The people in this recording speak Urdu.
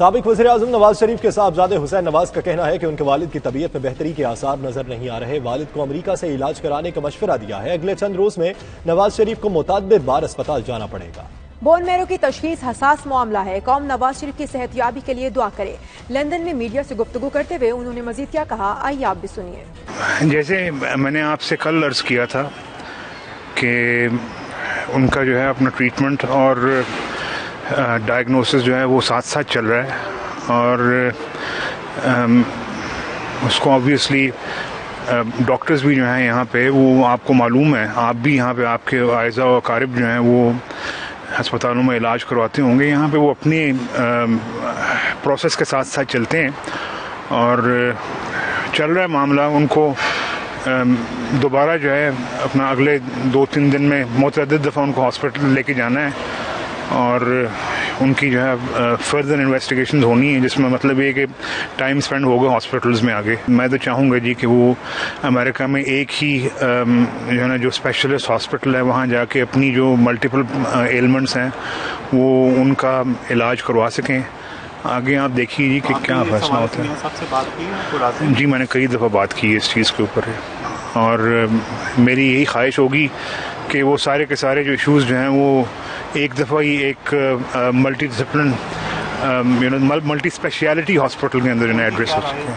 سابق وزیراعظم نواز شریف کے صاحبزادے حسین نواز کا کہنا ہے کہ ان کے والد کی طبیعت میں بہتری کے آثار نظر نہیں آ رہے۔ والد کو امریکہ سے علاج کرانے کا مشورہ دیا ہے۔ اگلے چند روز میں نواز شریف کو متعدد بار اسپتال جانا پڑے گا۔ بون میرو کی تشخیص حساس معاملہ ہے، قوم نواز شریف کی صحت یابی کے لیے دعا کرے۔ لندن میں میڈیا سے گفتگو کرتے ہوئے انہوں نے مزید کیا کہا، آئیے آپ بھی سنیے۔ جیسے میں نے آپ سے کل عرض کیا تھا کہ ان کا جو ہے اپنا ٹریٹمنٹ اور ڈائگنوسس جو ہے وہ ساتھ ساتھ چل رہا ہے، اور اس کو آبویسلی ڈاکٹرز بھی جو ہیں یہاں پہ، وہ آپ کو معلوم ہے، آپ بھی یہاں پہ آپ کے اعزاء و اقارب جو ہیں وہ ہسپتالوں میں علاج کرواتے ہوں گے، یہاں پہ وہ اپنی پروسیس کے ساتھ ساتھ چلتے ہیں اور چل رہا ہے معاملہ۔ ان کو دوبارہ جو ہے اپنا اگلے 2-3 دن میں متعدد دفعہ ان کو ہاسپٹل لے کے جانا ہے، اور ان کی جو ہے فردر انویسٹیگیشنز ہونی ہے، جس میں مطلب یہ کہ ٹائم اسپینڈ ہوگا ہاسپٹلز میں آگے۔ میں تو چاہوں گا جی کہ وہ امریکہ میں ایک ہی جو ہے نا جو اسپیشلسٹ ہاسپٹل ہے وہاں جا کے اپنی جو ملٹیپل ایلمنٹس ہیں وہ ان کا علاج کروا سکیں۔ آگے آپ دیکھیے جی کہ کیا فیصلہ ہوتا ہے۔ جی میں نے کئی دفعہ بات کی ہے اس چیز کے اوپر، اور میری یہی خواہش ہوگی کہ وہ سارے کے سارے جو ایشوز جو ہیں وہ ایک دفعہ ہی ایک multi discipline multi speciality hospital کے اندر ایڈریس ہو سکے۔